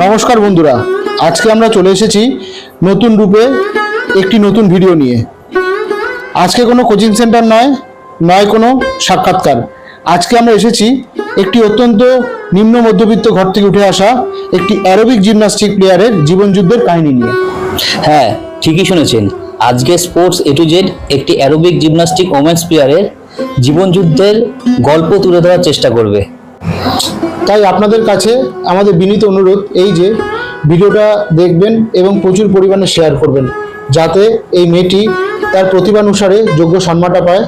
নমস্কার বন্ধুরা, আজকে আমরা চলে এসেছি নতুন রূপে একটি নতুন ভিডিও নিয়ে। আজকে কোনো কোচিং সেন্টার নয় কোনো সাক্ষাৎকার। আজকে আমরা এসেছি একটি অত্যন্ত নিম্ন মধ্যবিত্ত ঘর থেকে উঠে আসা একটি অ্যারোবিক জিমন্যাস্টিক প্লেয়ারের জীবনযুদ্ধের কাহিনী নিয়ে। হ্যাঁ, ঠিকই শুনেছেন। আজকে স্পোর্টস এ টু জেড একটি অ্যারোবিক জিমন্যাস্টিক ওমেন্স প্লেয়ারের জীবনযুদ্ধের গল্প তুলে ধরার চেষ্টা করবে। তাই আপনাদের কাছে আমাদের বিনীত অনুরোধ এই যে ভিডিওটা দেখবেন এবং প্রচুর পরিমাণে শেয়ার করবেন, যাতে এই মেয়েটি তার প্রতিভানুসারে যোগ্য সম্মানটা পায়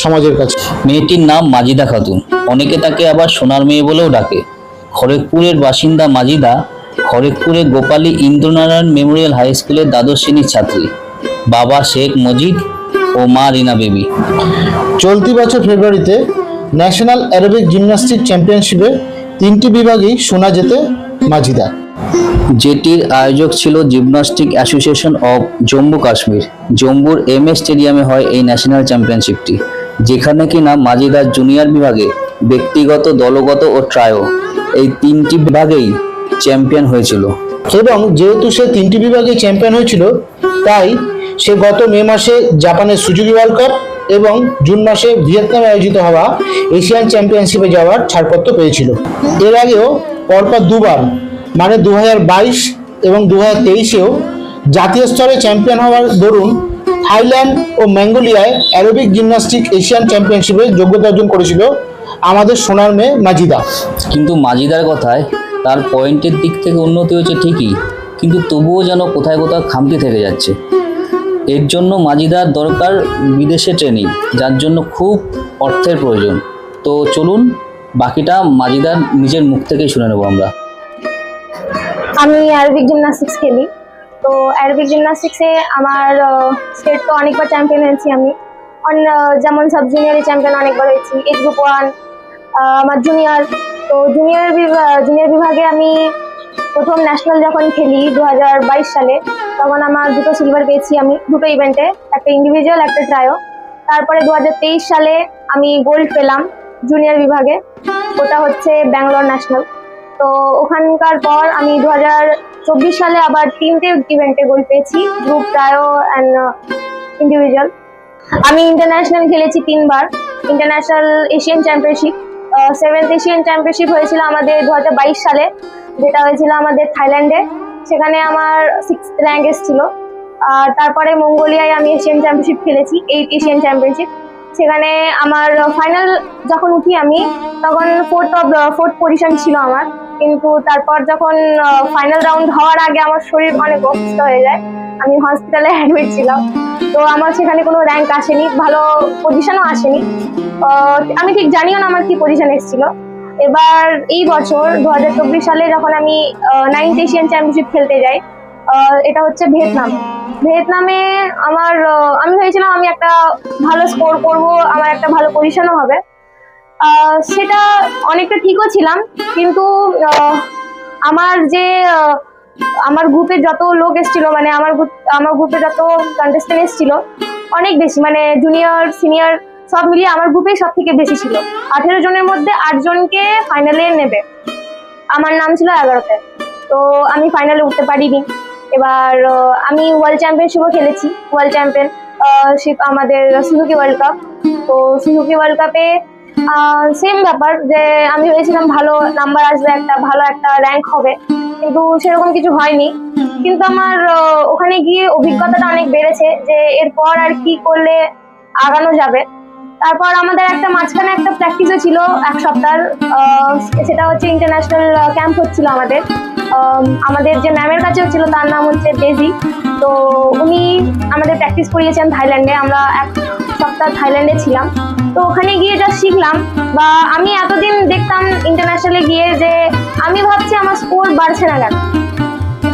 সমাজের কাছে। মেয়েটির নাম মাজিদা খাতুন, অনেকে তাকে আবার সোনার মেয়ে বলেও ডাকে। খড়গপুরের বাসিন্দা মাজিদা খড়গপুরের গোপালী ইন্দ্রনারায়ণ মেমোরিয়াল হাই স্কুলের দ্বাদশ শ্রেণীর ছাত্রী। বাবা শেখ মজিদ ও মা রিনা বেবি। চলতি বছর ফেব্রুয়ারিতে ন্যাশনাল অ্যারোবিক জিমন্যাস্টিক চ্যাম্পিয়নশিপে 3টি বিভাগেই সোনা জেতে মাজিদা, যেটির আয়োজক ছিল gymnastic association of Jammu Kashmir. জম্মুর MS স্টেডিয়ামে হয় এই ন্যাশনাল চ্যাম্পিয়নশিপটি, যেখানে কিনা মাজিদার জুনিয়র বিভাগে ব্যক্তিগত, দলগত ও ট্রায়ো এই 3টি বিভাগেই চ্যাম্পিয়ন হয়েছিল। এবং যেহেতু সে 3টি বিভাগে চ্যাম্পিয়ন হয়েছিল, তাই সে গত মে মাসে জাপানের সুজুকি ওয়ার্ল্ড কাপ এবং জুন মাসে ভিয়েতনামে আয়োজিত হওয়া এশিয়ান চ্যাম্পিয়নশিপে যাওয়ার ছাড়পত্র পেয়েছিল। এর আগেও পরপর দুবার, মানে 2022 এবং 2023-এও জাতীয় স্তরে চ্যাম্পিয়ন হওয়ার দরুন থাইল্যান্ড ও মঙ্গোলিয়ায় অ্যারোবিক জিমন্যাস্টিক এশিয়ান চ্যাম্পিয়নশিপে যোগ্যতা অর্জন করেছিল আমাদের সোনার মেয়ে মাজিদা। কিন্তু মাজিদার কথায় তার পয়েন্টের দিক থেকে উন্নতি হয়েছে ঠিকই, কিন্তু তবুও যেন কোথায় কোথাও খামতি থেকে যাচ্ছে। এর জন্য মাজিদার দরকার বিদেশে ট্রেনিং, যার জন্য খুব অর্থের প্রয়োজন। তো চলুন বাকিটা মাজিদার নিজের মুখ থেকেই শুনে নেব আমরা। আমি অ্যারোবিক জিমন্যাস্টিক্স খেলি। তো অ্যারোবিক জিমন্যাস্টিক্সে আমার স্টেট তো অনেকবার চ্যাম্পিয়ন হয়েছি আমি। যেমন সাব জুনিয়রে চ্যাম্পিয়ন অনেকবার হয়েছি, এজ গ্রুপ 1 আমার জুনিয়র। তো জুনিয়র বিভাগে আমি প্রথম ন্যাশনাল যখন খেলি 2022 সালে, তখন আমার 2টো সিলভার পেয়েছি আমি 2টো ইভেন্টে, একটা ইন্ডিভিজুয়াল একটা ট্রায়ো। তারপরে 2023 সালে আমি গোল্ড পেলাম জুনিয়র বিভাগে, ওটা হচ্ছে ব্যাঙ্গালোর ন্যাশনাল। তো ওখানকার পর আমি 2024 সালে আবার 3টে ইভেন্টে গোল্ড পেয়েছি, গ্রুপ, ট্রায়ো অ্যান্ড ইন্ডিভিজুয়াল। আমি ইন্টারন্যাশনাল খেলেছি 3বার, international Asian championship. 7th Asian championship হয়েছিল আমাদের 2022 সালে, যেটা হয়েছিল আমাদের থাইল্যান্ডে। সেখানে আমার 6th র্যাঙ্ক এসেছিল। আর তারপরে মঙ্গোলিয়ায় আমি এশিয়ান চ্যাম্পিয়নশিপ খেলেছি, 8th এশিয়ান চ্যাম্পিয়নশিপ। সেখানে আমার ফাইনাল যখন উঠি আমি, তখন 4th পজিশন ছিল আমার। কিন্তু তারপর যখন ফাইনাল রাউন্ড হওয়ার আগে আমার শরীর অনেক অসুস্থ হয়ে যায়, আমি হসপিটালে অ্যাডমিট ছিলাম। তো আমার সেখানে কোনো র্যাঙ্ক আসেনি, ভালো পজিশনও আসেনি। আমি ঠিক জানিও না আমার কি পজিশন এসেছিল। এবার এই বছর 2024 সালে যখন আমি 9th এশিয়ান চ্যাম্পিয়নশিপ খেলতে যাই, এটা হচ্ছে ভিয়েতনামে আমি ভেবেছিলাম আমি একটা ভালো স্কোর করব, আমার একটা ভালো পজিশনও হবে। সেটা অনেকটা ঠিকও ছিলাম, কিন্তু আমার গ্রুপে যত লোক এসেছিল, মানে আমার গ্রুপে যত কন্টেস্টেন্ট এসেছিল অনেক বেশি, মানে জুনিয়র সিনিয়র সব মিলিয়ে আমার গ্রুপেই সব থেকে বেশি ছিল। 18 জনের মধ্যে 8 জনকে ফাইনালে নেবে, আমার নাম ছিল 11তে। তো আমি ফাইনালে উঠতে পারিনি। এবার আমি ওয়ার্ল্ড চ্যাম্পিয়নশিপও খেলেছি, ওয়ার্ল্ড চ্যাম্পিয়নশিপ আমাদের সুজুকি ওয়ার্ল্ড কাপ। তো সুজুকি ওয়ার্ল্ড কাপে সেম ব্যাপার, যে আমি ভেবেছিলাম ভালো নাম্বার আসবে, ভালো একটা র্যাঙ্ক হবে, কিন্তু সেরকম কিছু হয়নি। কিন্তু আমার ওখানে গিয়ে অভিজ্ঞতাটা অনেক বেড়েছে, যে এরপর আর কি করলে আগানো যাবে। তারপর আমাদের মাঝখানে একটা প্র্যাকটিসও ছিল 1 সপ্তাহ, সেটা হচ্ছে ইন্টারন্যাশনাল ক্যাম্প হচ্ছিল আমাদের যে ম্যামের কাছেও ছিল, তার নাম হচ্ছে ডেজি। তো উনি আমাদের প্র্যাকটিস করিয়েছেন থাইল্যান্ডে। আমরা 1 সপ্তাহ থাইল্যান্ডে ছিলাম। তো ওখানে গিয়ে যা শিখলাম, বা আমি এতদিন দেখতাম ইন্টারন্যাশনালে গিয়ে যে আমি ভাবছি আমার স্কোর বাড়ছে না কেন,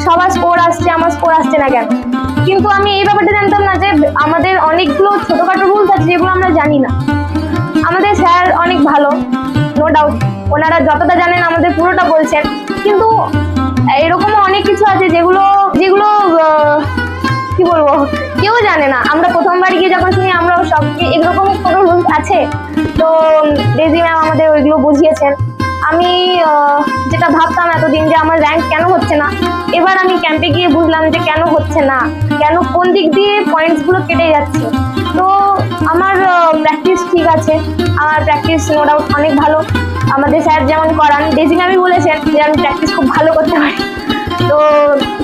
সবার স্কোর আসছে, আমার স্কোর আসছে না কেন। কিন্তু আমি এই ব্যাপারটা জানতাম না যে আমাদের অনেকগুলো ছোটখাটো রুলস আছে যেগুলো আমরা জানি না। আমাদের স্যার অনেক ভালো, নো ডাউট, ওনারা যতটা জানেন আমাদের পুরোটা বলছেন, কিন্তু এরকমও অনেক কিছু আছে যেগুলো কি বলবো, কেউ জানে না। আমরা প্রথমবার গিয়ে যখন শুনি আমরাও সব এরকম কোনো রুলস আছে। তো ডেজি ম্যাম আমাদের ওইগুলো বুঝিয়েছেন। আমি যেটা ভাবতাম এতদিন যে আমার র্যাঙ্ক কেন হচ্ছে না, এবার আমি ক্যাম্পে গিয়ে বুঝলাম যে কেন হচ্ছে না, কেন কোন দিক দিয়ে পয়েন্টসগুলো কেটে যাচ্ছে। তো আমার প্র্যাকটিস ঠিক আছে, আমার প্র্যাকটিস নো ডাউট অনেক ভালো। আমাদের স্যার যেমন করান, ডেজি ম্যামই বলেছেন যে আমি প্র্যাকটিস খুব ভালো করতে পারি। তো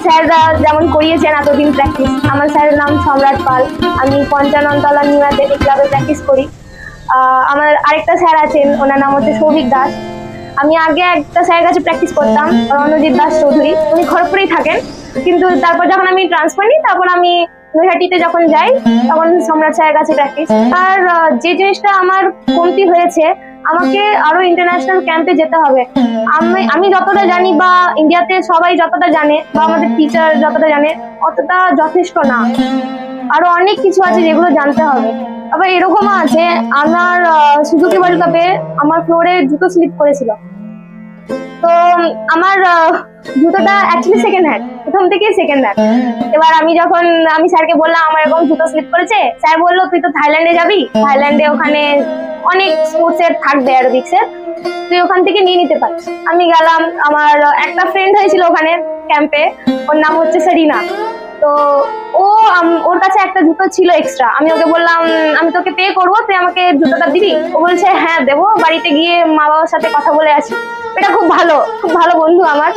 স্যাররা যেমন করিয়েছেন এতদিন প্র্যাকটিস। আমার স্যারের নাম সম্রাট পাল, আমি পঞ্চাননতলা নিউ অ্যাথলেটিক ক্লাবে প্র্যাকটিস করি। আমার আরেকটা স্যার আছেন, ওনার নাম হচ্ছে সৌভিক দাস। আমি আগে একটা স্যারের কাছে প্র্যাকটিস করতাম, রণজিৎ দাস চৌধুরী, উনি খড়গপুরেই থাকেন। কিন্তু তারপর যখন আমি ট্রান্সফার নিই, তারপর আমি নৈহাটিতে যখন যাই তখন সম্রাট স্যারের কাছে প্র্যাকটিস। আর যে জিনিসটা আমার কমতি হয়েছে, আমাকে আরো ইন্টারন্যাশনাল ক্যাম্পে যেতে হবে। আমি যতটা জানি বা ইন্ডিয়াতে সবাই যতটা জানে বা আমাদের টিচার যতটা জানে অতটা যথেষ্ট না, আরো অনেক কিছু আছে যেগুলো জানতে হবে। আবার এরকমও আছে, আমার সুজুকি ওয়ার্ল্ড কাপে আমার ফ্লোরে জুতো স্লিপ করেছিল। তো আমার জুতোটা অ্যাকচুয়ালি সেকেন্ড হ্যান্ড, প্রথম থেকেই সেকেন্ড হ্যান্ড। এবার আমি স্যারকে বললাম আমার এরকম জুতো স্লিপ করেছে, স্যার বললো তুই তো থাইল্যান্ডে যাবি, থাইল্যান্ডে ওখানে অনেক স্পোর্টসের থাকবে অ্যারোবিক্সের, তুই ওখান থেকে নিয়ে নিতে পারিস। আমি গেলাম, আমার একটা ফ্রেন্ড হয়েছিল ওখানে ক্যাম্পে, ওর নাম হচ্ছে সেরিনা। তো ওর কাছে একটা জুতো ছিল এক্সট্রা, আমি ওকে বললাম আমি তোকে পে করবো, তুই আমাকে জুতোটা দিবি? ও বলছে হ্যাঁ দেবো, বাড়িতে গিয়ে মা বাবার সাথে কথা বলে আসি। এটা খুব ভালো বন্ধু আমার।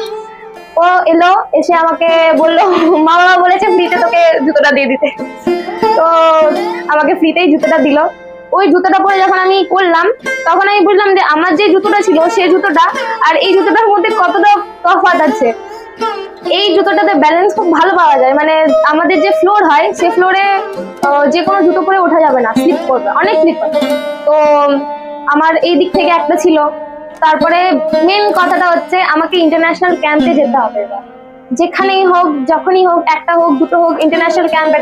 ও এলো, এসে আমাকে বললো মা বাবা বলেছে ফ্রিতে তোকে জুতোটা দিয়ে দিতে। তো আমাকে ফ্রিতেই জুতোটা দিল। ওই জুতোটা পরে যখন আমি করলাম, তখন আমি বুঝলাম যে আমার যে জুতোটা ছিল সেই জুতোটা আর এই জুতোটার মধ্যে কতটা তফাৎ আছে। এই জুতোটাতে ব্যালেন্স খুব ভালো পাওয়া যায়, মানে আমাদের যে ফ্লোর হয় সে ফ্লোরে যে কোনো জুতো পরে ওঠা যাবে না, স্লিপ করবে, অনেক স্লিপ করবে। তো আমার এই দিক থেকে একটা ছিল। তারপরে মেন কথাটা হচ্ছে আমাকে ইন্টারন্যাশনাল ক্যাম্পে যেতে হবে। এবার যেখানেই হোক, যখনই হোক, একটা হোক দুটো হোক, ইন্টারন্যাশনাল ক্যাম্পে।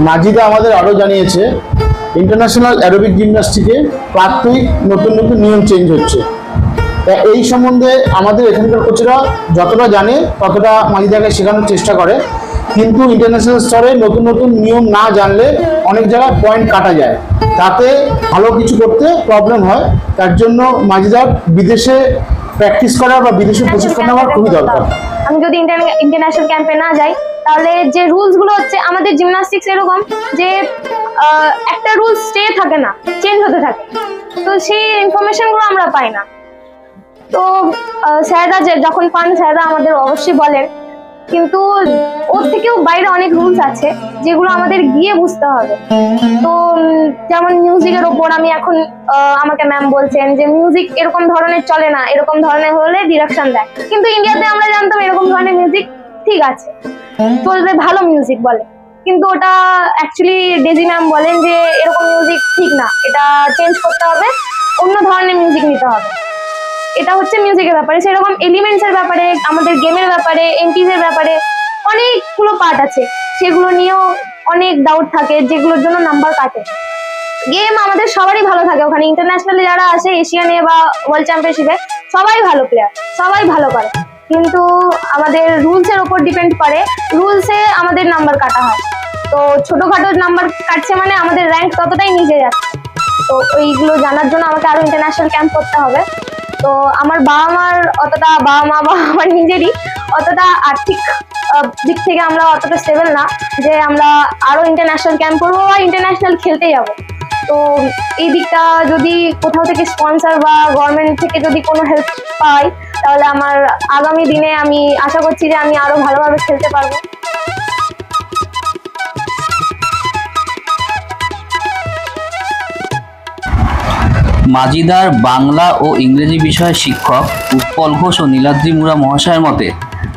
মাজিদা আমাদের আরও জানিয়েছে ইন্টারন্যাশনাল অ্যারোবিক জিমন্যাস্টিকে প্রাত্যহিক নতুন নিয়ম চেঞ্জ হচ্ছে। তা এই সম্বন্ধে আমাদের এখানকার কোচরা যতটা জানে ততটা মাজিদাকে শেখানোর চেষ্টা করে, কিন্তু ইন্টারন্যাশনাল স্তরে নতুন নিয়ম না জানলে অনেক জায়গায় পয়েন্ট কাটা যায়, তাতে ভালো কিছু করতে প্রবলেম হয়। তার জন্য মাজিদার বিদেশে প্র্যাকটিস করা বা বিদেশে প্রশিক্ষণ নেওয়ার খুবই দরকার। আমি যদি ইন্টারন্যাশনাল ক্যাম্পে না যাই, তাহলে যে রুলস গুলো হচ্ছে আমাদের জিমন্যাস্টিক্স এরকম যে একটা রুলস স্টে থাকে না, চেঞ্জ হতে থাকে। তো সেই ইনফরমেশন গুলো আমরা পাই না। তো স্যাররা যখন পান, স্যাররা আমাদের অবশ্যই বলেন, কিন্তু ওর থেকেও বাইরে অনেক রুলস আছে যেগুলো আমাদের গিয়ে বুঝতে হবে। তো যেমন মিউজিকের ওপর আমি এখন আমাকে ম্যাম বলছেন যে মিউজিক এরকম ধরনের চলে না, এরকম ধরনের হলে ডিরেকশন দেয়। কিন্তু ইন্ডিয়াতে আমরা জানতাম এরকম ধরনের মিউজিক ঠিক আছে, চলবে, ভালো মিউজিক বলে। কিন্তু ওটা অ্যাকচুয়ালি ডেজি ম্যাম বলেন যে এরকম মিউজিক ঠিক না, এটা চেঞ্জ করতে হবে, অন্য ধরনের মিউজিক নিতে হবে। এটা হচ্ছে মিউজিকের ব্যাপারে। সেরকম এলিমেন্টস এর ব্যাপারে, আমাদের গেমের ব্যাপারে, এন্ট্রিজ এর ব্যাপারে অনেকগুলো পার্ট আছে, সেগুলো নিয়েও অনেক ডাউট থাকে, যেগুলোর জন্য নাম্বার কাটে। গেম আমাদের সবারই ভালো থাকে ওখানে, ইন্টারন্যাশনালি যারা আসে এশিয়ানে বা ওয়ার্ল্ড চ্যাম্পিয়নশিপে সবাই ভালো প্লেয়ার, সবাই ভালো করে, কিন্তু আমাদের রুলসের ওপর ডিপেন্ড করে, রুলসে আমাদের নাম্বার কাটা হয়। তো ছোটখাটো নাম্বার কাটছে মানে আমাদের র্যাঙ্ক ততটাই নিচে যাচ্ছে। তো ওইগুলো জানার জন্য আমাকে আরো ইন্টারন্যাশনাল ক্যাম্প করতে হবে। তো আমার বাবা মা বা আমার নিজেরই অতটা আর্থিক দিক থেকে আমরা অতটা স্টেবল না যে আমরা আরো ইন্টারন্যাশনাল ক্যাম্প করবো বা ইন্টারন্যাশনাল খেলতে যাবো। তো এই দিকটা যদি কোথাও থেকে স্পন্সর বা গভর্নমেন্ট থেকে যদি কোনো হেল্প পাই, তাহলে আমার আগামী দিনে আমি আশা করছি যে আমি আরো ভালোভাবে খেলতে পারবো। মাজিদার বাংলা ও ইংরেজি বিষয়ের শিক্ষক উৎপল ঘোষ ও নীলাদ্রি মুরা মহাশয়ের মতে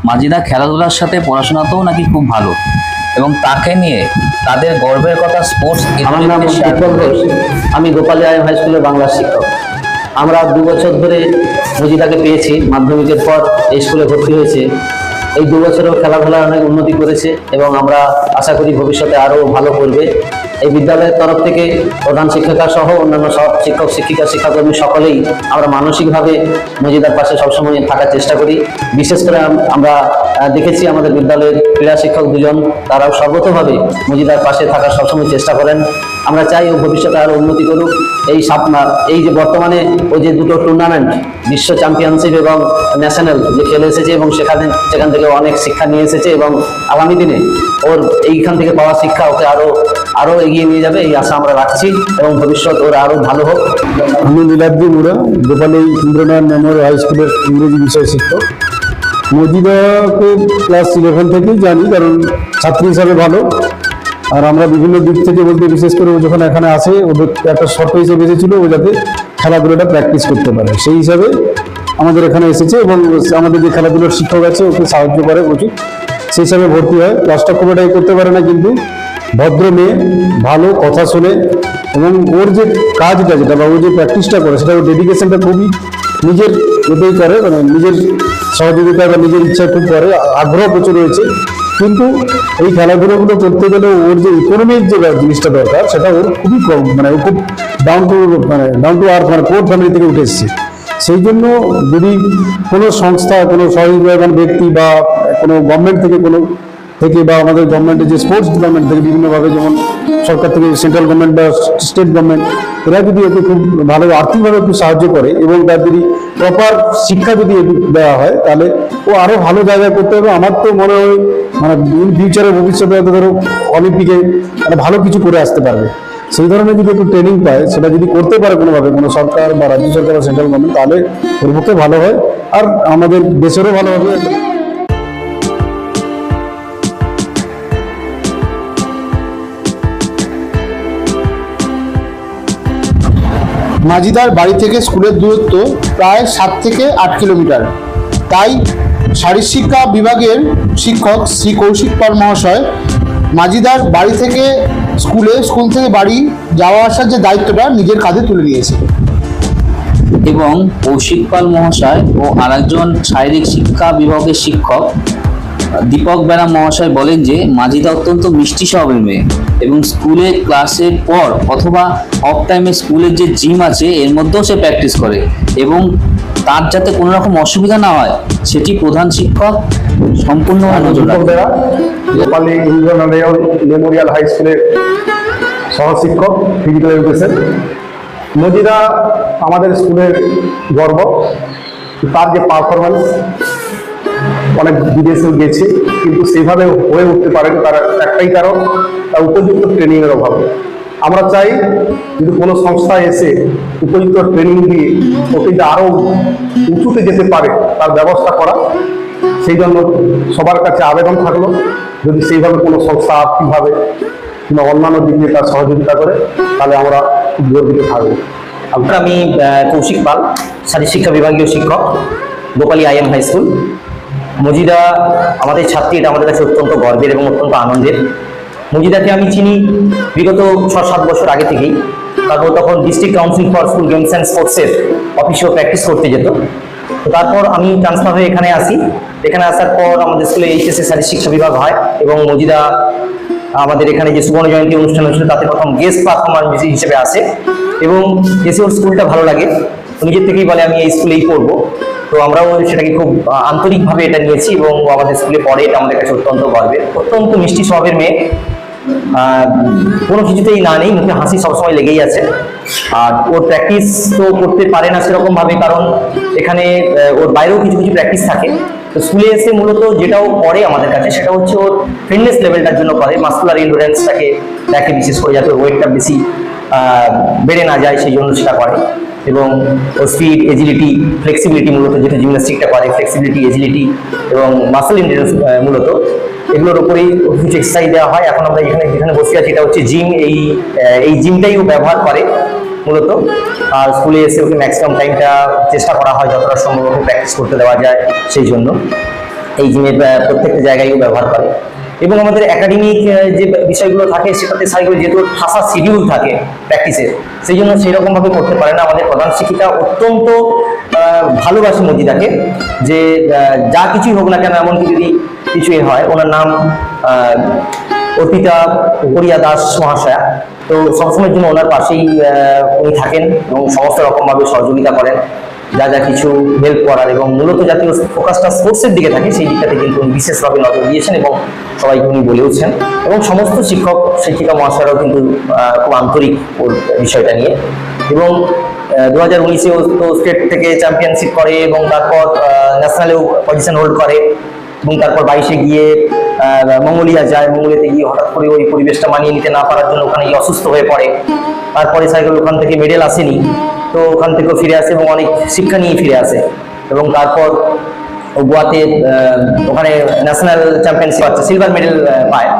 মাজিদা খেলাধুলার সাথে পড়াশোনাতেও নাকি খুব ভালো, এবং তাকে নিয়ে তাদের গর্বের কথা স্পোর্টস। আমার নাম উৎপল ঘোষ, আমি গোপালী আইএম হাই স্কুলের বাংলার শিক্ষক। আমরা 2 বছর ধরে মজিদাকে পেয়েছি, মাধ্যমিকের পর এই স্কুলে ভর্তি হয়েছে। এই 2 বছরেও খেলাধুলায় অনেক উন্নতি করেছে এবং আমরা আশা করি ভবিষ্যতে আরও ভালো করবে। এই বিদ্যালয়ের তরফ থেকে প্রধান শিক্ষিকা সহ অন্যান্য সব শিক্ষক শিক্ষিকা শিক্ষাকর্মী সকলেই আমরা মানসিকভাবে মজিদার পাশে সবসময় থাকার চেষ্টা করি। বিশেষ করে আমরা দেখেছি আমাদের বিদ্যালয়ের ক্রীড়া শিক্ষক 2জন, তারাও সর্বতভাবে মজিদার পাশে থাকার সবসময় চেষ্টা করেন। আমরা চাই ও ভবিষ্যতে আরো উন্নতি করুক। এই যে বর্তমানে ওই যে দুটো টুর্নামেন্ট, বিশ্ব চ্যাম্পিয়নশিপ এবং ন্যাশনাল যে খেলে এসেছে এবং সেখান থেকে অনেক শিক্ষা নিয়ে এসেছে এবং আগামী দিনে ওর এইখান থেকে পাওয়া শিক্ষা ওকে আরো এগিয়ে নিয়ে যাবে, এই আশা আমরা রাখছি এবং ভবিষ্যৎ ওর আরো ভালো হোক। আমি নীলাদ্রি মুরা, গোপালী ইন্দ্রনাথ মেমোরিয়াল হাই স্কুলের ইংরেজি বিষয় শিক্ষক। মজিদাকে ক্লাস 11 থেকেই জানি, কারণ ছাত্রী হিসাবে ভালো। আর আমরা বিভিন্ন দিক থেকে বলতে, বিশেষ করে ও যখন এখানে আসে, ওদের একটা শর্ত হিসেবে এসেছিল ও যাতে খেলাধুলাটা প্র্যাকটিস করতে পারে, সেই হিসাবে আমাদের এখানে এসেছে এবং আমাদের যে খেলাধুলার শিক্ষক আছে ওকে সাহায্য করে প্রচুর, সেই হিসাবে ভর্তি হয়। ক্লাসটা খুব এটাই করতে পারে না, কিন্তু ভদ্র মেয়ে, ভালো কথা শোনে এবং ওর যে কাজটা যেটা বা ও যে প্র্যাকটিসটা করে সেটা ওর ডেডিকেশনটা খুবই নিজের এটাই করে, মানে নিজের সহযোগিতা বা নিজের ইচ্ছা খুব করে, আগ্রহ প্রচুর রয়েছে। কিন্তু এই খেলাধুলাগুলো করতে গেলে ওর যে ইকোনমিক যে জিনিসটা দরকার সেটা ওর খুবই কম, মানে ও খুব ডাউন টু আর্থ, মানে পোর ফ্যামিলি থেকে উঠে এসছে। সেই জন্য যদি কোনো সংস্থা, কোনো সহযোগিতাবান ব্যক্তি বা কোনো গভর্নমেন্ট থেকে বা আমাদের গভর্নমেন্টের যে স্পোর্টস ডিপার্টমেন্ট থেকে বিভিন্নভাবে, যেমন সরকার থেকে সেন্ট্রাল গভর্নমেন্ট বা স্টেট গভর্নমেন্ট, এরা যদি ওকে খুব ভালো আর্থিকভাবে একটু সাহায্য করে এবং তার যদি প্রপার শিক্ষা যদি দেওয়া হয়, তাহলে ও আরও ভালো জায়গায় করতে হবে। আমার তো মনে হয় মানে ইন ফিউচারে, ভবিষ্যতে হয়তো ধরো অলিম্পিকে মানে ভালো কিছু করে আসতে পারবে। সেই ধরনের যদি একটু ট্রেনিং পায়, সেটা যদি করতে পারে কোনোভাবে, কোনো সরকার বা রাজ্য সরকার বা সেন্ট্রাল গভর্নমেন্ট, তাহলে ওর পক্ষে ভালো হয় আর আমাদের দেশেরও ভালো হবে। মাজিদার বাড়ি থেকে স্কুলের দূরত্ব প্রায় 7 থেকে 8 কিলোমিটার। তাই শারীরশিক্ষা বিভাগের শিক্ষক শ্রী কৌশিক পাল মহাশয় মাজিদার বাড়ি থেকে স্কুল থেকে বাড়ি যাওয়া আসার যে দায়িত্বটা নিজের কাঁধে তুলে নিয়েছে। এবং কৌশিক পাল মহাশয় ও আরেকজন শারীরিক শিক্ষা বিভাগের শিক্ষক দীপক বেরা মহাশয় বলেন যে মাজিদা অত্যন্ত মিষ্টি স্বভাবের মেয়ে এবং স্কুলে ক্লাসের পর অথবা অফ টাইমে স্কুলের যে জিম আছে এর মধ্যেও সে প্র্যাকটিস করে এবং তার যাতে কোনো রকম অসুবিধা না হয় সেটি প্রধান শিক্ষক সম্পূর্ণভাবে নজর রাখেন। গোপালী ইন্দ্রনাথ মেমোরিয়াল হাই স্কুলের সহশিক্ষক ফিজিক্যাল এডুকেশন। মজিদা আমাদের স্কুলের গর্ব। তার যে পারফরমেন্স, অনেক বিদেশে গেছে কিন্তু সেভাবে হয়ে উঠতে পারেন, তার একটাই কারণ তার উপযুক্ত ট্রেনিংয়ের অভাব। আমরা চাই যদি কোনো সংস্থা এসে উপযুক্ত ট্রেনিং দিয়ে ওকে যে আরও উঁচুতে যেতে পারে তার ব্যবস্থা করা, সেই জন্য সবার কাছে আবেদন থাকলো, যদি সেইভাবে কোনো সংস্থা আর্থিকভাবে কিংবা অন্যান্য দিক দিয়ে তার সহযোগিতা করে, তাহলে আমরা খুব গর্বিত থাকবো। আমি কৌশিক পাল, শারীরশিক্ষা বিভাগীয় শিক্ষক, Gopali IM high school. Majida আমাদের ছাত্রী, এটা আমাদের কাছে অত্যন্ত গর্বের এবং অত্যন্ত আনন্দের। মজিদাকে আমি চিনি বিগত 6-7 বছর আগে থেকেই, কারণ তখন district council for school games and স্পোর্টসের অফিসেও প্র্যাকটিস করতে যেত। তো তারপর আমি ট্রান্সফার হয়ে এখানে আসি। এখানে আসার পর আমাদের স্কুলে HSA শারীরশিক্ষা বিভাগ হয় এবং মজিদা আমাদের এখানে যে সুবর্ণ জয়ন্তী অনুষ্ঠান হয়েছিল তাতে প্রথম গেস্ট পারফরমার হিসেবে আসে এবং এসে ওর স্কুলটা ভালো লাগে, নিজের থেকেই বলে আমি এই স্কুলেই পড়বো। তো আমরাও সেটাকে খুব আন্তরিকভাবে এটা নিয়েছি এবং আমাদের স্কুলে পড়ে, এটা আমাদের কাছে অত্যন্ত গর্বের। অত্যন্ত মিষ্টি স্বভাবের মেয়ে, কোনো কিছুতেই না নেই, মুখে হাসি সবসময় লেগেই আছে। আর ওর প্র্যাকটিস তো করতে পারে না সেরকম ভাবে, কারণ এখানে ওর বাইরেও কিছু কিছু প্র্যাকটিস থাকে। তো স্কুলে এসে মূলত যেটাও করে আমাদের কাছে সেটা হচ্ছে ওর ফিটনেস লেভেলটার জন্য করে, মাসকুলার এন্ডুরেন্সটাকে দেখে, বিশেষ করে যাতে ওয়েটটা বেশি বেড়ে না যায় সেই জন্য সেটা করে। এবং ওর স্পিড, এজিলিটি, ফ্লেক্সিবিলিটি, মূলত যেটা জিমন্যাস্টিকটা করে, ফ্লেক্সিবিলিটি, এজিলিটি এবং মাসল এন্ডুরেন্স, মূলত এগুলোর উপরেই কিছু এক্সারসাইজ দেওয়া হয়। এখন আমরা যেখানে বসে আছি এটা হচ্ছে জিম, এই জিমটাই ও ব্যবহার করে মূলত। আর স্কুলে এসে ওকে ম্যাক্সিমাম টাইমটা চেষ্টা করা হয় যতটা সম্ভব ওকে প্র্যাকটিস করতে দেওয়া যায়, সেই জন্য এই জিমের প্রত্যেকটা জায়গায়ও ব্যবহার করে। এবং আমাদের একাডেমিক যে বিষয়গুলো থাকে সেটাতে সাইকেল যেহেতু ঠাসা শিডিউল থাকে প্র্যাকটিসের, সেই জন্য সেইরকমভাবে করতে পারে না। আমাদের প্রধান শিক্ষিকা অত্যন্ত ভালোবাসে মজিদাকে, যে যা কিছুই হোক না কেন, এমনকি যদি কিছুই হয়, ওনার নাম অর্পিতা উপরিয়া দাস মহাশয়া, তো সবসময়ের জন্য ওনার পাশেই উনি থাকেন এবং সমস্ত রকমভাবে সহযোগিতা করেন। যা যা কিছু হেল্প করার এবং মূলত জাতীয় ফোকাসটা স্পোর্টসের দিকে থাকে সেই দিকটাতে কিন্তু উনি বিশেষভাবে নজর দিয়েছেন এবং সবাইকে উনি বলেওছেন এবং সমস্ত শিক্ষক শিক্ষিকা মহাশয়রাও কিন্তু খুব আন্তরিক ওর বিষয়টা নিয়ে। এবং 2019-এও তো স্টেট থেকে চ্যাম্পিয়নশিপ করে এবং তারপর ন্যাশনালেও পজিশন হোল্ড করে এবং তারপর 22-এ গিয়ে মঙ্গোলিয়া যায়। মঙ্গোলিয়াতে গিয়ে হঠাৎ করে ওই পরিবেশটা মানিয়ে নিতে না পারার জন্য ওখানে গিয়ে অসুস্থ হয়ে পড়ে। তারপরে সাইকেল ওখান থেকে মেডেল আসেনি, তো ওখান থেকেও ফিরে আসে এবং অনেক শিক্ষা নিয়ে ফিরে আসে এবং তারপর ও গোয়াতে ওখানে ন্যাশনাল চ্যাম্পিয়নশিপ আছে, সিলভার মেডেল পায়।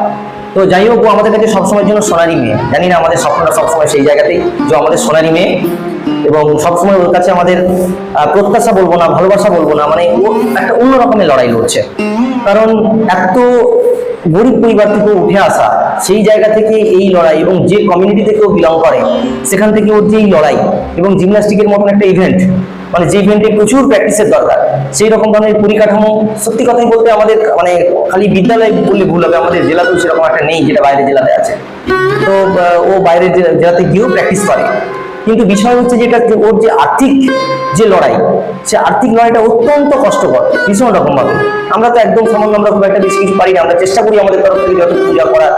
তো যাই হোক, ও আমাদের কাছে সবসময়ের জন্য সোনারি মেয়ে। জানি না আমাদের স্বপ্নটা সবসময় সেই জায়গাতেই যে আমাদের সোনারি মেয়ে, এবং সবসময় ওর কাছে আমাদের প্রত্যাশা বলবো না, ভালোবাসা বলবো না, মানে ও একটা অন্য রকমের লড়াই লড়ছে। কারণ এত গরিব পরিবার থেকে উঠে আসা, সেই জায়গা থেকে এই লড়াই এবং যে কমিউনিটি থেকেও বিলং করে সেখান থেকে ওর যে এই লড়াই এবং জিমন্যাস্টিকের মতন একটা ইভেন্ট, মানে যে ইভেন্টে প্রচুর প্র্যাকটিসের দরকার, সেই রকম ধরনের পরিকাঠামো সত্যি কথাই বলতে আমাদের মানে খালি বিদ্যালয় বললে ভুল হবে, আমাদের জেলাতেও সেরকম একটা নেই যেটা বাইরের জেলাতে আছে। তো ও বাইরের জেলাতে গিয়েও প্র্যাকটিস করে, কিন্তু বিষয় হচ্ছে যে এটা ওর যে আর্থিক যে লড়াই, সে আর্থিক লড়াইটা অত্যন্ত কষ্টকর ভীষণ রকম ভাবে। আমরা তো একদম সামান্য, আমরা খুব একটা বেশি কিছু পারি না, আমরা চেষ্টা করি আমাদের তরফ থেকে যত পূজা করার।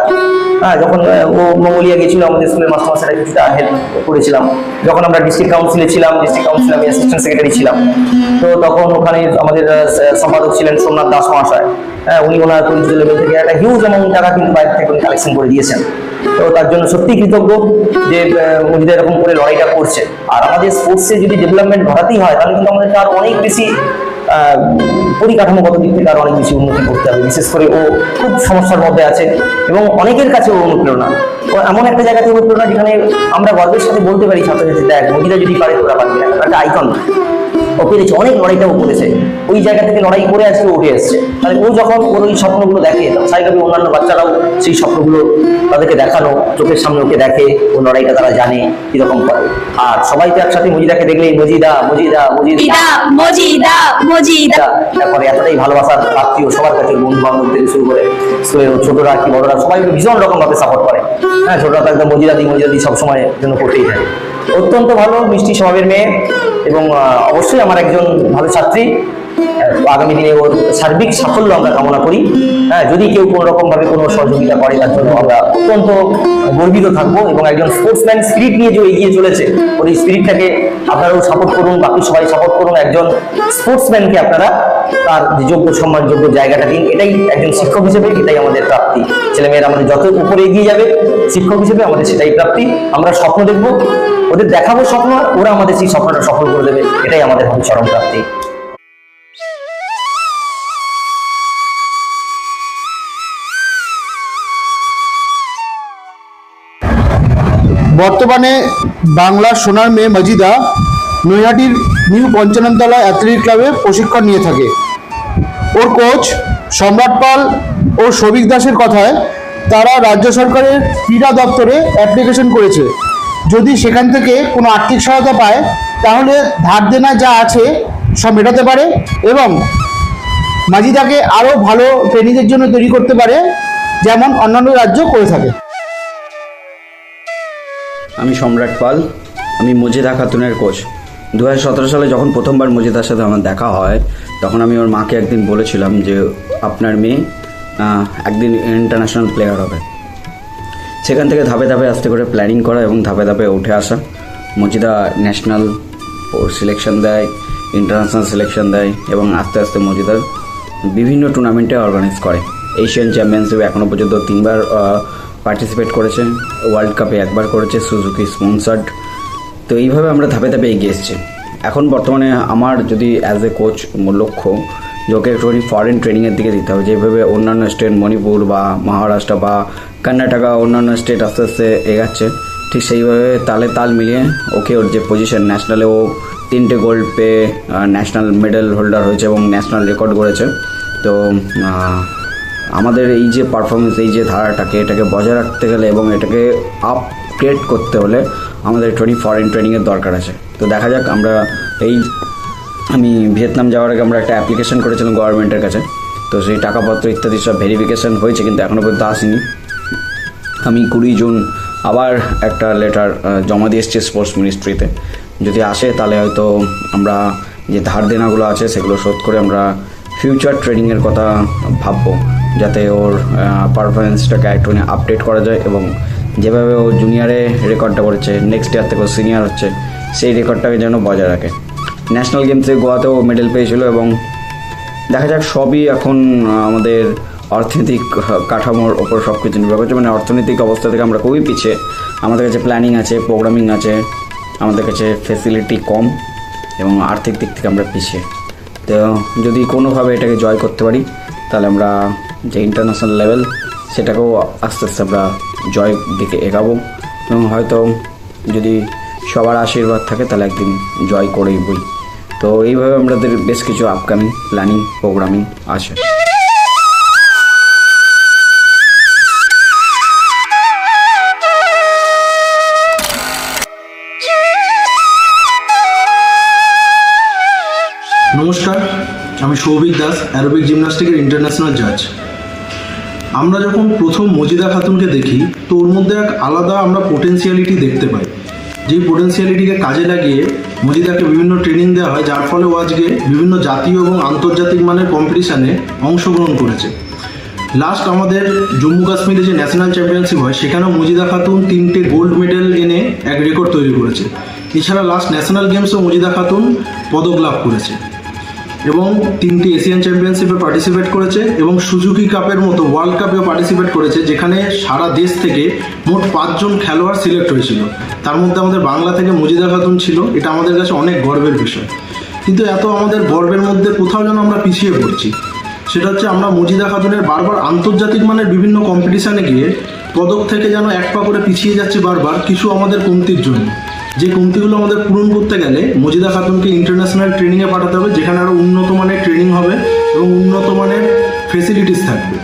হ্যাঁ, যখন ও মঙ্গোলিয়া গেছিল আমাদের স্কুলের মাস্টারমশাইরা কিছুটা হেল্প করেছিলাম। যখন আমরা ডিস্ট্রিক্ট কাউন্সিলে ছিলাম, ডিস্ট্রিক্ট কাউন্সিলে আমি অ্যাসিস্ট্যান্ট সেক্রেটারি ছিলাম, তো তখন ওখানে আমাদের সম্পাদক ছিলেন সোমনাথ দাস মহাশয়। হ্যাঁ, উনি ওনার পরিচিত লেভেল থেকে একটা হিউজ অ্যামাউন্ট টাকা কিন্তু বাইরে থেকে উনি কালেকশন করে দিয়েছেন। তো তার জন্য সত্যি কৃতজ্ঞ যে উনি এরকম করে লড়াইটা করছে। আর আমাদের স্পোর্টসে যদি ডেভেলপমেন্ট ঘটাতেই হয় তাহলে কিন্তু আমাদের আর অনেক বেশি পরিকাঠামোগত দিক থেকে আরো অনেক বেশি উন্নতি করতে হবে। বিশেষ করে ও খুব সমস্যার মধ্যে আছে এবং অনেকের কাছে ও অনুপ্রেরণা। ও এমন একটা জায়গাতে অনুপ্রেরণা যেখানে আমরা গর্বের সাথে বলতে পারি ছাত্রছাত্রী, দেখ মহিলা যদি পারে তোরা পারবি না, একটা আইকন ও পেরেছে, অনেক লড়াইটাও করেছে, ওই জায়গা থেকে লড়াই করে আজকে উঠে এসছে। তাহলে ও যখন ওর ওই স্বপ্নগুলো দেখে, স্বাভাবিকভাবে অন্যান্য বাচ্চারাও সেই স্বপ্নগুলো তাদেরকে দেখানো, চোখের সামনে ওকে দেখে, ও লড়াইটা তারা জানে কিরকম করে। আর সবাই তো একসাথে মজিদাকে দেখলেই মজিদা মজিদা মজিদা মজিদা মজিদা তারপরে এতটাই ভালোবাসার আত্মীয় সবার কাছে, বন্ধু বান্ধব থেকে শুরু করে স্কুলের ছোটরা কি বড়রা সবাই ভীষণ রকম ভাবে সাপোর্ট করে। হ্যাঁ, ছোটরা তো একদম মজিদাদি সবসময় জন্য করতেই থাকে। অত্যন্ত ভালো মিষ্টি স্বভাবের মেয়ে এবং অবশ্যই আমার একজন ভালো ছাত্রী। আগামী দিনে ওর সার্বিক সাফল্য আমরা কামনা করি। হ্যাঁ, যদি কেউ কোনো রকম ভাবে কোনো সহযোগিতা করে তার জন্য আমরা অত্যন্ত গর্বিত থাকবো। এবং একজন স্পোর্টসম্যান স্পিরিট নিয়ে যে এগিয়ে চলেছে, ওর এই স্পিরিটটাকে আপনারাও সাপোর্ট করুন, বাকি সবাই সাপোর্ট করুন। একজন স্পোর্টসম্যানকে আপনারা তার যোগ্য সম্মানযোগ্য জায়গাটা দিন। এটাই একজন শিক্ষক হিসেবে এটাই আমাদের প্রাপ্তি। ছেলেমেয়েরা আমাদের যত উপরে এগিয়ে যাবে শিক্ষক হিসেবে আমাদের সেটাই প্রাপ্তি। আমরা স্বপ্ন দেখবো, ওদের দেখাবো স্বপ্ন, ওরা আমাদের সেই স্বপ্নটা সফল করে দেবে, এটাই আমাদের হবে চরম প্রাপ্তি। বর্তমানে বাংলার সোনার মেয়ে মজিদা নৈহাটির নিউ পঞ্চাননতলা অ্যাথলেটিক ক্লাবে প্রশিক্ষণ নিয়ে থাকে। ওর কোচ সম্রাট পাল ও সৌভিক দাসের কথায় তারা রাজ্য সরকারের ক্রীড়া দপ্তরে অ্যাপ্লিকেশন করেছে। যদি সেখান থেকে কোনো আর্থিক সহায়তা পায় তাহলে ধার দেনা যা আছে সব মেটাতে পারে এবং মাজিদাকে আরও ভালো ট্রেনিংয়ের জন্য তৈরি করতে পারে, যেমন অন্যান্য রাজ্য করে থাকে। আমি সম্রাট পাল, আমি মজিদা খাতুনের কোচ। 2017 সালে যখন প্রথমবার মজিদার সাথে আমার দেখা হয় তখন আমি ওর মাকে একদিন বলেছিলাম যে আপনার মেয়ে একদিন ইন্টারন্যাশনাল প্লেয়ার হবে। সেখান থেকে ধাপে ধাপে আস্তে করে প্ল্যানিং করা এবং ধাপে ধাপে উঠে আসা। মজিদা ন্যাশনাল সিলেকশন দেয়, ইন্টারন্যাশনাল সিলেকশন দেয় এবং আস্তে আস্তে মজিদার বিভিন্ন টুর্নামেন্টে অর্গানাইজ করে। এশিয়ান চ্যাম্পিয়নশিপে এখনও পর্যন্ত 3বার পার্টিসিপেট করেছে, ওয়ার্ল্ড কাপে 1বার করেছে, সুজুকি স্পন্সার্ড। তো এইভাবে আমরা ধাপে ধাপে এগিয়ে এসেছি। এখন বর্তমানে আমার যদি অ্যাজ এ কোচ লক্ষ্য যে ওকে একটুখানি ফরেন ট্রেনিংয়ের দিকে দিতে হবে, যেভাবে অন্যান্য স্টেট মণিপুর বা মহারাষ্ট্র বা কর্ণাটকা অন্যান্য স্টেট আস্তে আস্তে এগাচ্ছে, ঠিক সেইভাবে তালে তাল মিলিয়ে ওকে ওর যে পজিশন, ন্যাশনালে ও 3টে গোল্ড পেয়ে ন্যাশনাল মেডেল হোল্ডার হয়েছে এবং ন্যাশনাল রেকর্ড করেছে। তো আমাদের এই যে পারফরমেন্স, এই যে ধারাটাকে এটাকে বজায় রাখতে গেলে এবং এটাকে আপগ্রেড করতে হলে আমাদের একটুখানি ফরেন ট্রেনিংয়ের দরকার আছে। তো দেখা যাক, আমরা আমি ভিয়েতনাম যাওয়ার আগে আমরা একটা অ্যাপ্লিকেশন করেছিলাম গভর্নমেন্টের কাছে। তো সেই টাকাপত্র ইত্যাদি সব ভেরিফিকেশান হয়েছে কিন্তু এখনও পর্যন্ত আসেনি। আমি 20 জুন আবার একটা লেটার জমা দিয়ে এসেছি স্পোর্টস মিনিস্ট্রিতে যদি আসে তাহলে হয়তো আমরা যে ধার দেনাগুলো আছে সেগুলো শোধ করে আমরা ফিউচার ট্রেনিংয়ের কথা ভাববো, যাতে ওর পারফরমেন্সটাকে একটুখানি আপডেট করা যায় এবং যেভাবে ও জুনিয়রে রেকর্ডটা করেছে নেক্সট ইয়ার থেকে ও সিনিয়র হচ্ছে সেই রেকর্ডটাকে যেন বজায় রাখে। ন্যাশনাল গেমসে গোয়াতেও মেডেল পেয়েছিল এবং দেখা যাক, সবই এখন আমাদের অর্থনৈতিক কাঠামোর ওপর সব কিছু নির্ভর করছে। মানে অর্থনৈতিক অবস্থা থেকে আমরা খুবই পিছিয়ে, আমাদের কাছে প্ল্যানিং আছে, প্রোগ্রামিং আছে, আমাদের কাছে ফেসিলিটি কম এবং আর্থিক দিক থেকে আমরা পিছিয়ে। তো যদি কোনোভাবে এটাকে জয় করতে পারি তাহলে আমরা যে ইন্টারন্যাশনাল লেভেল সেটাকেও আস্তে আস্তে আমরা জয়ের দিকে এগাবো এবং হয়তো যদি সবার আশীর্বাদ থাকে তাহলে একদিন জয় করেই বই। তো এইভাবে আমাদের বেশ কিছু আপকামিং প্ল্যানিং প্রোগ্রামিং আছে। নমস্কার, আমি সৌভিক দাস, অ্যারোবিক জিমন্যাস্টিকের ইন্টারন্যাশনাল জাজ। আমরা যখন প্রথম মজিদা খাতুনকে দেখি তো ওর মধ্যে এক আলাদা আমরা পোটেন্সিয়ালিটি দেখতে পাই, যেই পোটেন্সিয়ালিটিকে কাজে লাগিয়ে মজিদাকে বিভিন্ন ট্রেনিং দেওয়া হয়, যার ফলে ও আজকে বিভিন্ন জাতীয় এবং আন্তর্জাতিক মানের কম্পিটিশানে অংশগ্রহণ করেছে। লাস্ট আমাদের জম্মু কাশ্মীরে যে ন্যাশনাল চ্যাম্পিয়নশিপ হয় সেখানেও মজিদা খাতুন 3টে গোল্ড মেডেল এনে এক রেকর্ড তৈরি করেছে। এছাড়া লাস্ট ন্যাশনাল গেমসও মজিদা খাতুন পদক লাভ করেছে এবং 3টে এশিয়ান চ্যাম্পিয়নশিপে পার্টিসিপেট করেছে এবং সুজুকি কাপের মতো ওয়ার্ল্ড কাপেও পার্টিসিপেট করেছে, যেখানে সারা দেশ থেকে মোট 5 জন খেলোয়াড় সিলেক্ট হয়েছিল। তার মধ্যে আমাদের বাংলা থেকে মজিদা খাতুন ছিল। এটা আমাদের কাছে অনেক গর্বের বিষয়। কিন্তু এত আমাদের গর্বের মধ্যে কোথাও যেন আমরা পিছিয়ে পড়ছি। সেটা হচ্ছে আমরা মজিদা খাতুনের বারবার আন্তর্জাতিক মানের বিভিন্ন কম্পিটিশানে গিয়ে পদক থেকে যেন এক পা করে পিছিয়ে যাচ্ছে বারবার কিছু আমাদের কমতির জন্য। যে কমতিগুলো আমাদের পূরণ করতে গেলে মজিদা খাতুনকে ইন্টারন্যাশনাল ট্রেনিংয়ে পাঠাতে হবে, যেখানে আরও উন্নত মানের ট্রেনিং হবে এবং উন্নত মানের ফেসিলিটিস থাকবে।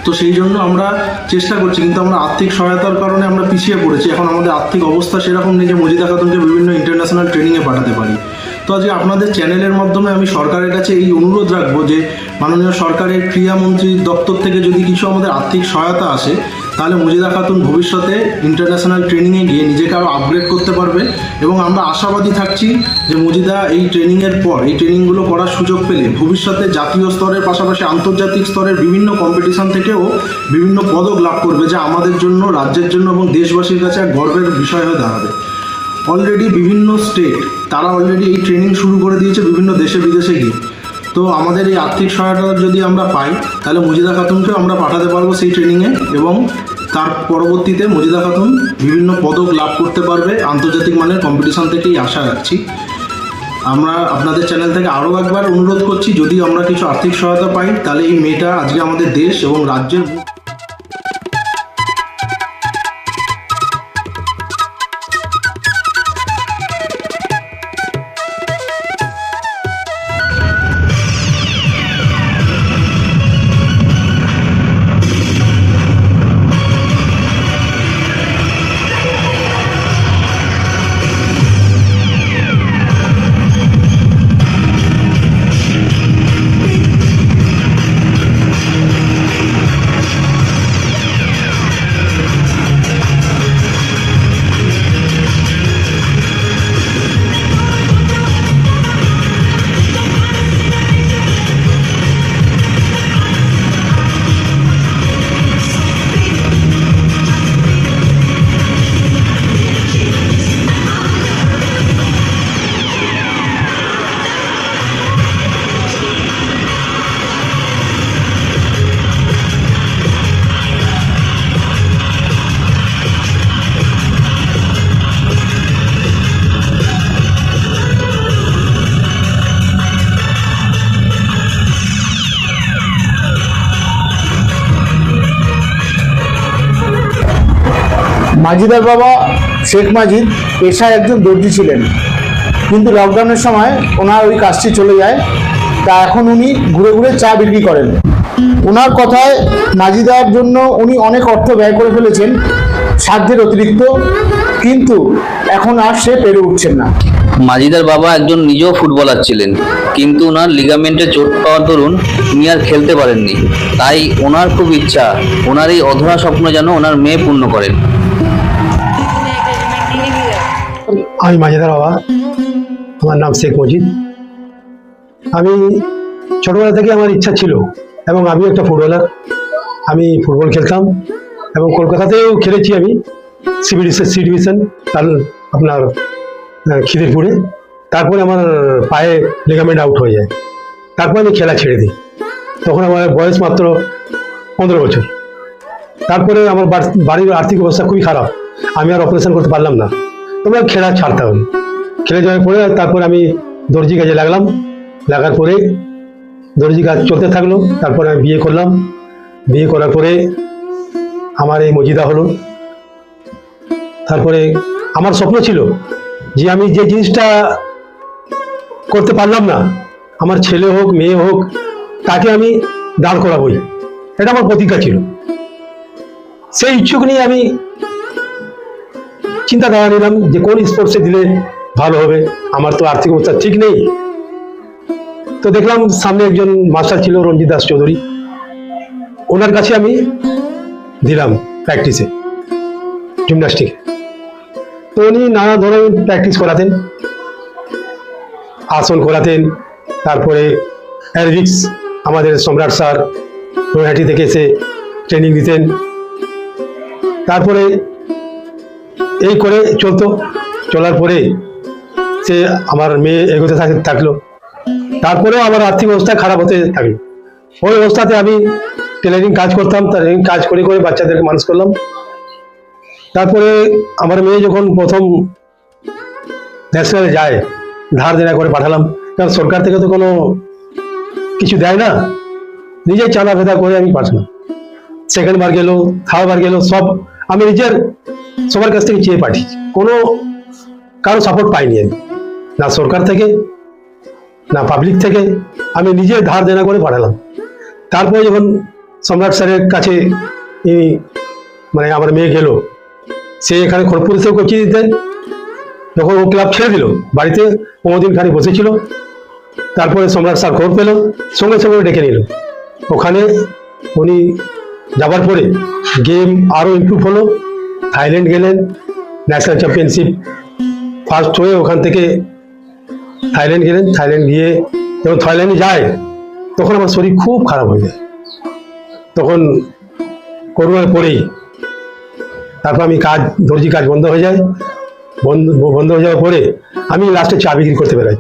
তো সেই জন্য আমরা চেষ্টা করছি, কিন্তু আমরা আর্থিক সহায়তার কারণে আমরা পিছিয়ে পড়েছি। এখন আমাদের আর্থিক অবস্থা সেরকম নেই যে মজিদা খাতুনকে বিভিন্ন ইন্টারন্যাশনাল ট্রেনিংয়ে পাঠাতে পারি। তো আজকে আপনাদের চ্যানেলের মাধ্যমে আমি সরকারের কাছে এই অনুরোধ রাখবো যে মাননীয় সরকারের ক্রীড়ামন্ত্রীর দপ্তর থেকে যদি কিছু আমাদের আর্থিক সহায়তা আসে তাহলে মজিদা খাতুন ভবিষ্যতে ইন্টারন্যাশনাল ট্রেনিংয়ে গিয়ে নিজেকে আরও আপগ্রেড করতে পারবে এবং আমরা আশাবাদী থাকছি যে মজিদা এই ট্রেনিংয়ের পর এই ট্রেনিংগুলো করার সুযোগ পেলে ভবিষ্যতে জাতীয় স্তরের পাশাপাশি আন্তর্জাতিক স্তরের বিভিন্ন কম্পিটিশন থেকেও বিভিন্ন পদক লাভ করবে, যা আমাদের জন্য, রাজ্যের জন্য এবং দেশবাসীর কাছে এক গর্বের বিষয় হয়ে দাঁড়াবে। অলরেডি বিভিন্ন স্টেট তারা অলরেডি এই ট্রেনিং শুরু করে দিয়েছে বিভিন্ন দেশে বিদেশে গিয়ে। তো আমাদের এই আর্থিক সহায়তা যদি আমরা পাই তাহলে মজিদা খাতুনকে আমরা পাঠাতে পারবো সেই ট্রেনিংয়ে এবং তার পরবর্তীতে মজিদা খাতুন বিভিন্ন পদক লাভ করতে পারবে আন্তর্জাতিক মানের কম্পিটিশন থেকেই আশা রাখছি। আমরা আপনাদের চ্যানেল থেকে আরও একবার অনুরোধ করছি, যদি আমরা কিছু আর্থিক সহায়তা পাই তাহলে এই মেয়েটা আজকে আমাদের দেশ এবং রাজ্যের মাজিদার বাবা শেখ মাজিদ পেশায় একজন দর্জি ছিলেন, কিন্তু লকডাউনের সময় ওনার ওই কাজটি চলে যায়। তা এখন উনি ঘুরে ঘুরে চা বিক্রি করেন। ওনার কথায় মাজিদার জন্য উনি অনেক অর্থ ব্যয় করে ফেলেছেন, সাধ্যের অতিরিক্ত, কিন্তু এখন আর সে পেরে উঠছেন না। মাজিদার বাবা একজন নিজেও ফুটবলার ছিলেন, কিন্তু ওনার লিগামেন্টে চোট পাওয়ার দরুন উনি আর খেলতে পারেননি। তাই ওনার খুব ইচ্ছা ওনার এই অধরা স্বপ্ন যেন ওনার মেয়ে পূর্ণ করেন। আমি মাঝিদার বাবা, আমার নাম শেখ মজিদ। আমি ছোটবেলা থেকে আমার ইচ্ছা ছিল এবং আমিও একটা ফুটবলার। আমি ফুটবল খেলতাম এবং কলকাতাতেও খেলেছি আমি, সি ডিভিশন, আপনার খিদিরপুরে। তারপরে আমার পায়ে লিগামেন্ট আউট হয়ে যায়, তারপর আমি খেলা ছেড়ে দিই। তখন আমার বয়স মাত্র 15 বছর। তারপরে আমার বাড়ির আর্থিক অবস্থা খুবই খারাপ, আমি আর অপারেশন করতে পারলাম না, তবে খেলা ছাড়তে হবে। খেলে যাওয়ার পরে তারপরে আমি দর্জি কাজে লাগলাম। লাগার পরে দর্জি কাজ চলতে থাকলো। তারপরে আমি বিয়ে করলাম। বিয়ে করার পরে আমার এই মজিদা হলো। তারপরে আমার স্বপ্ন ছিল যে আমি যে জিনিসটা করতে পারলাম না, আমার ছেলে হোক মেয়ে হোক, তাকে আমি দাঁড় করাবই, এটা আমার প্রতিজ্ঞা ছিল। সেই ইচ্ছুক নিয়ে আমি চিন্তাধারা নিলাম যে কোন স্পোর্টসে দিলে ভালো হবে। আমার তো আর্থিক অবস্থা ঠিক নেই, তো দেখলাম সামনে একজন মাস্টার ছিল, রঞ্জিত দাস চৌধুরী, ওনার কাছে আমি দিলাম প্র্যাকটিসে জিমন্যাস্টিক। তো উনি নানা ধরনের প্র্যাকটিস করাতেন, আসন করাতেন, তারপরে অ্যারোবিক্স আমাদের সম্রাট স্যার নৈহাটি থেকে এসে ট্রেনিং দিতেন। তারপরে এই করে চলার পরে সে আমার মেয়ে এগোতে থাকলো। তারপরেও আমার আর্থিক অবস্থা খারাপ হতে থাকলো। ওই অবস্থাতে আমি টেলারিং কাজ করতাম, টেলারিং কাজ করে করে বাচ্চাদেরকে মানুষ করলাম। তারপরে আমার মেয়ে যখন প্রথম ন্যাশনালে যায়, ধার দেনা করে পাঠালাম, কারণ সরকার থেকে তো কোনো কিছু দেয় না, নিজে চাঁদা ভেদা করে আমি পাঠালাম। সেকেন্ড বার গেল, থার্ড বার গেল, সব আমি নিজের সবার কাছ থেকে চেয়ে পাঠিয়েছি, কোনো কারো সাপোর্ট পাইনি আমি, না সরকার থেকে না পাবলিক থেকে, আমি নিজে ধার দেনা করে পাঠালাম। তারপরে যখন সম্রাট স্যারের কাছে মানে আমার মেয়ে গেল, সে এখানে খড়গপুরেও কোচিং দিতেন। যখন ও ক্লাব ছেড়ে দিল, বাড়িতে 15 দিন খানি বসেছিল। তারপরে সম্রাট স্যার খবর পেল, সঙ্গে সঙ্গে ডেকে নিল। ওখানে উনি যাবার পরে গেম আরও ইমপ্রুভ হলো। থাইল্যান্ড গেলেন, ন্যাশনাল চ্যাম্পিয়নশিপ ফার্স্ট হয়ে ওখান থেকে থাইল্যান্ড গেলেন। থাইল্যান্ড গিয়ে যখন থাইল্যান্ডে যায়, তখন আমার শরীর খুব খারাপ হয়ে যায়। তখন করোনার পরেই তারপর আমি দর্জি কাজ বন্ধ হয়ে যায়। বন্ধ হয়ে যাওয়ার পরে আমি লাস্টে চা বিক্রি করতে বেরোই,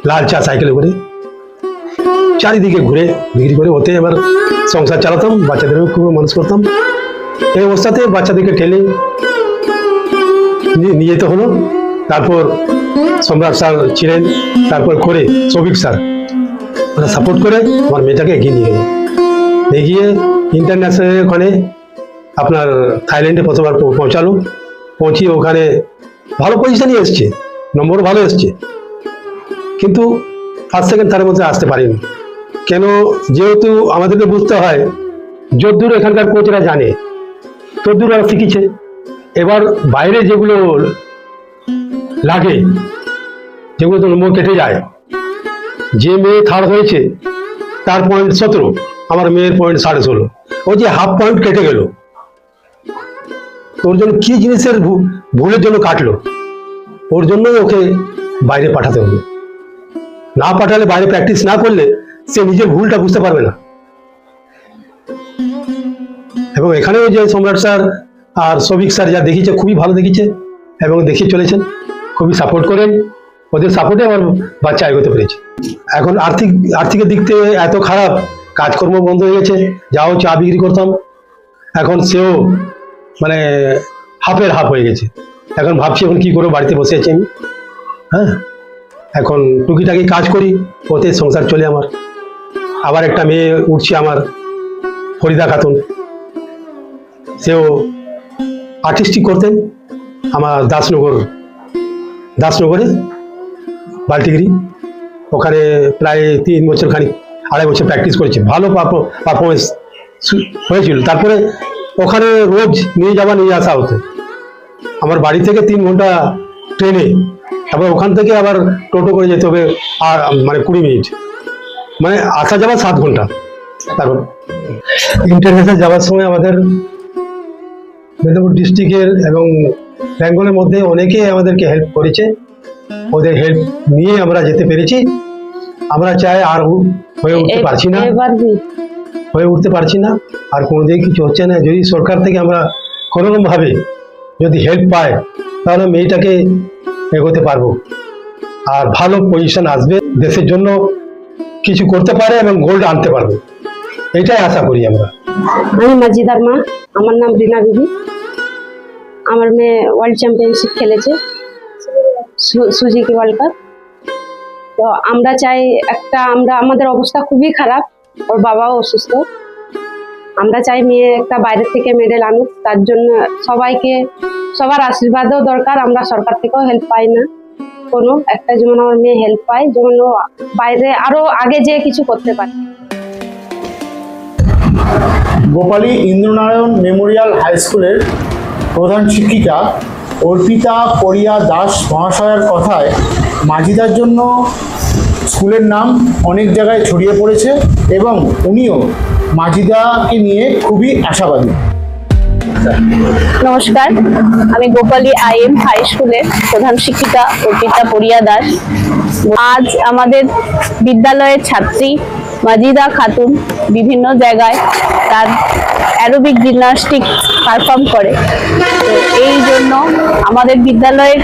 লাল চা সাইকেলে করে চারিদিকে ঘুরে বিক্রি করে, ওতে এবার সংসার চালাতাম, বাচ্চাদেরও খুব মানুষ করতাম। এই অবস্থাতে বাচ্চাদেরকে ঠেলে নিয়ে যেতে হলো। তারপর সম্রাট স্যার ছিলেন, তারপর করে সৌভিক স্যার ওরা সাপোর্ট করে আমার মেয়েটাকে এগিয়ে নিয়ে গেল। এগিয়ে ইন্টারন্যাশনাল ওখানে আপনার থাইল্যান্ডে প্রথমবার পৌঁছালো। পৌঁছিয়ে ওখানে ভালো পজিশনই এসছে, নম্বরও ভালো এসছে, কিন্তু ফার্স্ট সেকেন্ড থার্ডের মধ্যে আসতে পারিনি। কেন? যেহেতু আমাদেরকে বুঝতে হয় যদ্দূর এখানকার কোচরা জানে তদ্দূর ওরা শিখেছে। এবার বাইরে যেগুলো লাগে, যেগুলো তো নম্বর কেটে যায়, যে মেয়ে থার্ড হয়েছে তার পয়েন্ট 17, আমার মেয়ের পয়েন্ট 16.5, ও যে হাফ পয়েন্ট কেটে গেল, ওর জন্য কি জিনিসের ভুলের জন্য কাটলো, ওর জন্যই ওকে বাইরে পাঠাতে হবে। না পাঠালে, বাইরে প্র্যাকটিস না করলে সে নিজের ভুলটা বুঝতে পারবে না। এবং এখানেও যে সম্রাট স্যার আর সৌভিক স্যার যা দেখিয়েছে, খুবই ভালো দেখিয়েছে এবং দেখিয়ে চলেছেন, খুবই সাপোর্ট করেন। ওদের সাপোর্টে আমার বাচ্চা এগোতে পেরেছে। এখন আর্থিকের দিক থেকে এত খারাপ, কাজকর্ম বন্ধ হয়ে গেছে। যাও চা বিক্রি করতাম, এখন সেও মানে হাফের হাফ হয়ে গেছে। এখন ভাবছি এখন কি করে, বাড়িতে বসে আছি আমি। হ্যাঁ, এখন টুকিটাকি কাজ করি, ওতে সংসার চলে আমার। আবার একটা মেয়ে উঠছে আমার, ফরিদা খাতুন, সেও আর্টিস্টিক করতেন আমার দাসনগরে বাল্টিগিরি। ওখানে প্রায় 3 বছর খানিক, 2.5 বছর প্র্যাকটিস করেছে, ভালো পারফরমেন্স হয়েছিল। তারপরে ওখানে রোজ নিয়ে আসা হতো। আমার বাড়ি থেকে 3 ঘন্টা ট্রেনে, তারপর ওখান থেকে আবার টোটো করে যেতে হবে, আর মানে 20 মিনিট, মানে আসা যাওয়া 7 ঘন্টা। তারপর ইন্টারন্যাশনাল যাওয়ার সময় আমাদের মেদিনীপুর ডিস্ট্রিক্টের এবং বেঙ্গলের মধ্যে অনেকে আমাদেরকে হেল্প করেছে, ওদের হেল্প নিয়ে আমরা যেতে পেরেছি। আমরা চাই আর হয়ে উঠতে পারছি না, আর কোনোদিন কিছু হচ্ছে না। যদি সরকার থেকে আমরা কোনোরকম ভাবে যদি হেল্প পাই তাহলে মেয়েটাকে এগোতে পারবো, আর ভালো পজিশন আসবে, দেশের জন্য কিছু করতে পারে এবং গোল্ড আনতে পারবে, এটাই আশা করি আমরা। আমি মাজিদার মা, আমার নাম রিনা বিবি। আমার মেয়ে ওয়ার্ল্ড চ্যাম্পিয়নশিপ খেলেছে, সুজুকি ওয়ার্ল্ড কাপ। তো আমরা চাই আমাদের অবস্থা খুবই খারাপ, ওর বাবাও অসুস্থ। আমরা চাই মেয়ে একটা বাইরের থেকে মেডেল আনুক, তার জন্য সবার আশীর্বাদও দরকার। আমরা সরকার থেকেও হেল্প পাই না কোনো একটা, যেমন আমার মেয়ে হেল্প পায়, যেমন ও বাইরে আরো আগে যেয়ে কিছু করতে পারে। গোপালী ইন্দ্রনারায়ণ মেমোরিয়াল হাই স্কুলের প্রধান শিক্ষিকা অর্পিতা পরিয়া দাস মহাশয়ের কথায় মাজিদার জন্য স্কুলের নাম অনেক জায়গায় ছড়িয়ে পড়েছে এবং উনিও মাজিদাকে নিয়ে খুবই আশাবাদী। নমস্কার, আমি গোপালী IM হাই স্কুলের প্রধান শিক্ষিকা অর্পিতা পরিয়া দাস। আজ আমাদের বিদ্যালয়ের ছাত্রী মাজিদা খাতুন বিভিন্ন জায়গায় তার অ্যারোবিক জিমন্যাস্টিক পারফর্ম করে, তো এই জন্য আমাদের বিদ্যালয়ের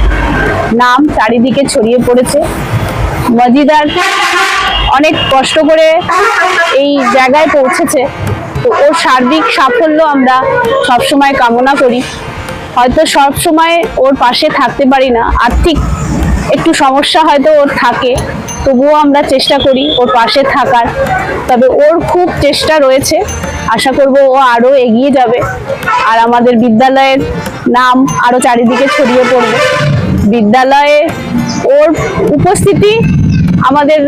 নাম চারিদিকে ছড়িয়ে পড়েছে। মাজিদার অনেক কষ্ট করে এই জায়গায় পৌঁছেছে, তো ওর সার্বিক সাফল্য আমরা সবসময় কামনা করি। হয়তো সবসময় ওর পাশে থাকতে পারি না, আর্থিক একটু সমস্যা হয়তো ওর থাকে, তবুও আমরা চেষ্টা করি ওর পাশে থাকার। তবে ওর খুব চেষ্টা রয়েছে, আশা করব ও আরো এগিয়ে যাবে, আর আমাদের বিদ্যালয়ের নাম আরো চারিদিকে ছড়িয়ে পড়বে। বিদ্যালয়ে ওর উপস্থিতি আমাদের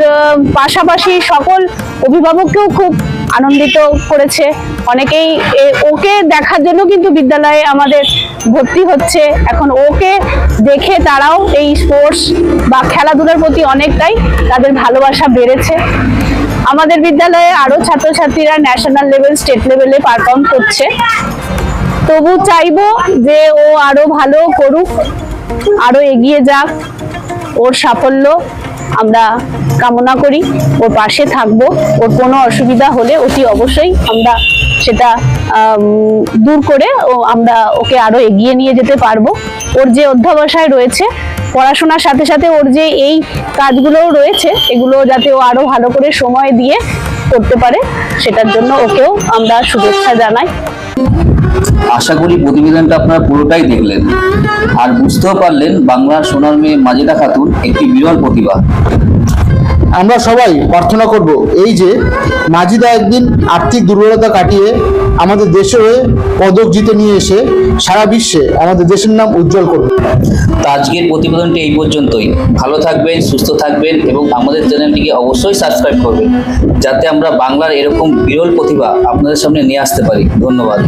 পাশাপাশি সকল অভিভাবককেও খুব আনন্দিত করেছে। অনেকেই ওকে দেখার জন্য কিন্তু বিদ্যালয়ে আমাদের ভর্তি হচ্ছে। এখন ওকে দেখে তারাও এই স্পোর্টস বা খেলাধুলার প্রতি অনেকটাই তাদের ভালোবাসা বেড়েছে। আমাদের বিদ্যালয়ে আরো ছাত্রছাত্রীরা ন্যাশনাল লেভেল, স্টেট লেভেলে পারফর্ম করছে। তবু চাইবো যে ও আরো ভালো করুক, আরো এগিয়ে যাক। ওর সাফল্য আমরা কামনা করি, ওর পাশে থাকবো। ওর কোনো অসুবিধা হলে অতি অবশ্যই আমরা সেটা দূর করে আমরা ওকে আরো এগিয়ে নিয়ে যেতে পারবো। ওর যে অধ্যবসায় রয়েছে, পড়াশোনার সাথে সাথে ওর যে এই কাজগুলোও রয়েছে, এগুলো যাতে ও আরো ভালো করে সময় দিয়ে করতে পারে, সেটার জন্য ওকেও আমরা শুভেচ্ছা জানাই। আশা করি প্রতিবেদনটা আপনারা পুরোটাই দেখলেন আর বুঝতেও পারলেন বাংলার সোনার মেয়ে মাজিদা খাতুন একটি বিরল প্রতিভা। আমরা সবাই প্রার্থনা করব এই যে মাজিদা একদিন আর্থিক দুর্বলতা কাটিয়ে আমাদের দেশে হয়ে পদক জিতে নিয়ে এসে সারা বিশ্বে আমাদের দেশের নাম উজ্জ্বল করবে। তো আজকের প্রতিবেদনটি এই পর্যন্তই। ভালো থাকবেন, সুস্থ থাকবেন এবং আমাদের চ্যানেলটিকে অবশ্যই সাবস্ক্রাইব করবেন, যাতে আমরা বাংলার এরকম বিরল প্রতিভা আপনাদের সামনে নিয়ে আসতে পারি। ধন্যবাদ।